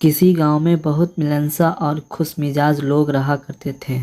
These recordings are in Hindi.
किसी गांव में बहुत मिलनसार और खुशमिजाज लोग रहा करते थे।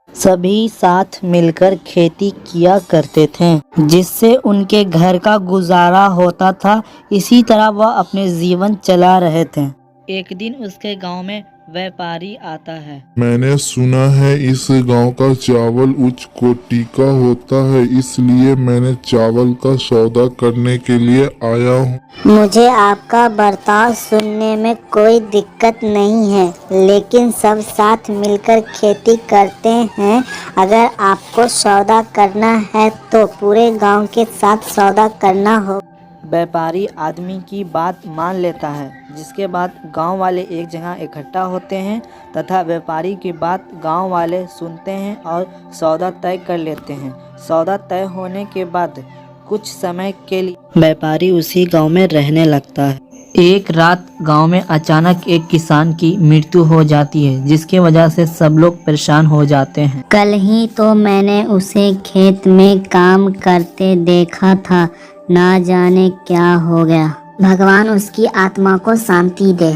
सभी साथ मिलकर खेती किया करते थे, जिससे उनके घर का गुजारा होता था। इसी तरह वह अपने जीवन चला रहे थे। एक दिन उसके गांव में व्यापारी आता है। मैंने सुना है इस गांव का चावल उच्च कोटि का होता है, इसलिए मैंने चावल का सौदा करने के लिए आया हूँ। मुझे आपका बर्ताव सुनने में कोई दिक्कत नहीं है, लेकिन सब साथ मिलकर खेती करते हैं। अगर आपको सौदा करना है तो पूरे गांव के साथ सौदा करना हो। व्यापारी आदमी की बात मान लेता है, जिसके बाद गांव वाले एक जगह इकट्ठा होते हैं तथा व्यापारी की बात गांव वाले सुनते हैं और सौदा तय कर लेते हैं। सौदा तय होने के बाद कुछ समय के लिए व्यापारी उसी गांव में रहने लगता है। एक रात गांव में अचानक एक किसान की मृत्यु हो जाती है, जिसकी वजह से सब लोग परेशान हो जाते हैं। कल ही तो मैंने उसे खेत में काम करते देखा था, ना जाने क्या हो गया। भगवान उसकी आत्मा को शांति दे।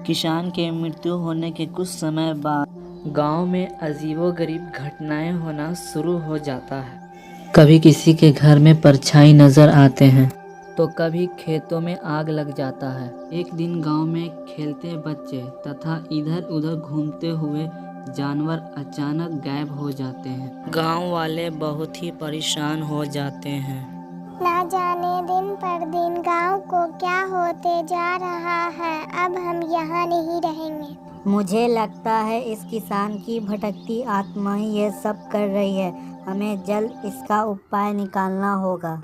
किसान के मृत्यु होने के कुछ समय बाद गांव में अजीबोगरीब घटनाएं होना शुरू हो जाता है। कभी किसी के घर में परछाई नजर आते हैं, तो कभी खेतों में आग लग जाता है। एक दिन गांव में खेलते बच्चे तथा इधर उधर घूमते हुए जानवर अचानक गायब हो जाते हैं। गांव वाले बहुत ही परेशान हो जाते हैं। ना जाने दिन पर दिन गांव को क्या होते जा रहा है। अब हम यहाँ नहीं रहेंगे। मुझे लगता है इस किसान की भटकती आत्मा ही ये सब कर रही है। हमें जल्द इसका उपाय निकालना होगा।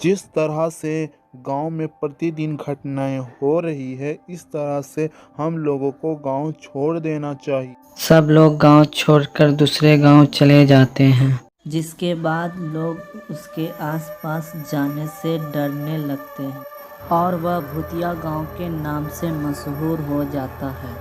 जिस तरह से गांव में प्रतिदिन घटनाएं हो रही है, इस तरह से हम लोगों को गांव छोड़ देना चाहिए। सब लोग गांव छोड़कर दूसरे गांव चले जाते हैं, जिसके बाद लोग उसके आसपास जाने से डरने लगते हैं और वह भूतिया गांव के नाम से मशहूर हो जाता है।